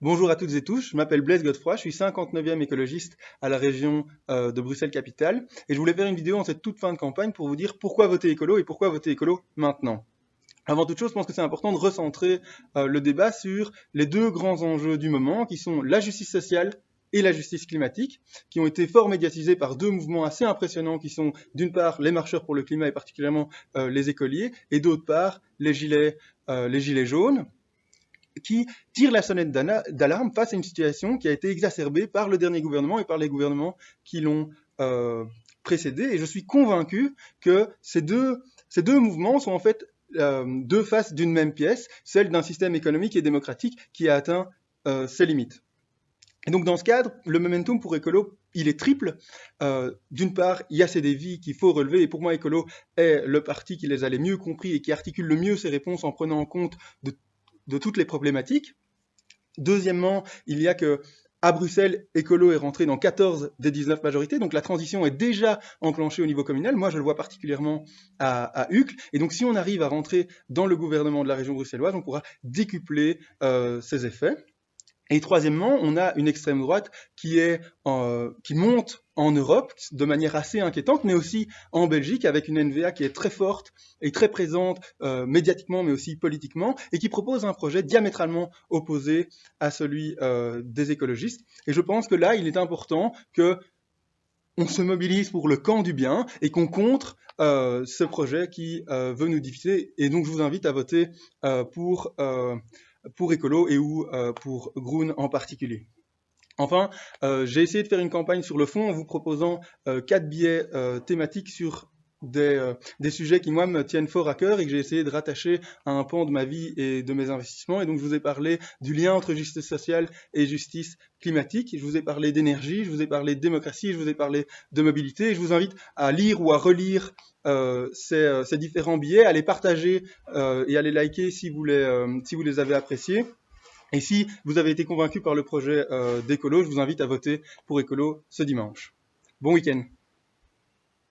Bonjour à toutes et tous, je m'appelle Blaise Godefroy, je suis 59e écologiste à la région de Bruxelles-Capitale et je voulais faire une vidéo en cette toute fin de campagne pour vous dire pourquoi voter écolo et pourquoi voter écolo maintenant. Avant toute chose, je pense que c'est important de recentrer le débat sur les deux grands enjeux du moment qui sont la justice sociale et la justice climatique, qui ont été fort médiatisés par deux mouvements assez impressionnants qui sont d'une part les marcheurs pour le climat et particulièrement les écoliers et d'autre part les gilets jaunes qui tire la sonnette d'alarme face à une situation qui a été exacerbée par le dernier gouvernement et par les gouvernements qui l'ont précédé. Et je suis convaincu que ces deux mouvements sont en fait deux faces d'une même pièce, celle d'un système économique et démocratique qui a atteint ses limites. Et donc dans ce cadre, le momentum pour écolo, il est triple. D'une part, il y a ces défis qu'il faut relever, et pour moi, écolo est le parti qui les a les mieux compris et qui articule le mieux ses réponses en prenant en compte de toutes les problématiques. Deuxièmement, il y a que à Bruxelles, écolo est rentré dans 14 des 19 majorités, donc la transition est déjà enclenchée au niveau communal. Moi, je le vois particulièrement à Uccle. Et donc, si on arrive à rentrer dans le gouvernement de la région bruxelloise, on pourra décupler ses effets. Et troisièmement, on a une extrême droite qui monte en Europe de manière assez inquiétante, mais aussi en Belgique, avec une NVA qui est très forte et très présente médiatiquement, mais aussi politiquement, et qui propose un projet diamétralement opposé à celui des écologistes. Et je pense que là, il est important que on se mobilise pour le camp du bien et qu'on contre ce projet qui veut nous diviser. Et donc, je vous invite à voter pour écolo et ou pour Groen en particulier. Enfin, j'ai essayé de faire une campagne sur le fond en vous proposant 4 billets thématiques sur des sujets qui, moi, me tiennent fort à cœur et que j'ai essayé de rattacher à un pan de ma vie et de mes investissements. Et donc, je vous ai parlé du lien entre justice sociale et justice climatique. Je vous ai parlé d'énergie, je vous ai parlé de démocratie, je vous ai parlé de mobilité. Et je vous invite à lire ou à relire ces différents billets, à les partager et à les liker si vous les avez appréciés. Et si vous avez été convaincu par le projet d'écolo, je vous invite à voter pour écolo ce dimanche. Bon week-end.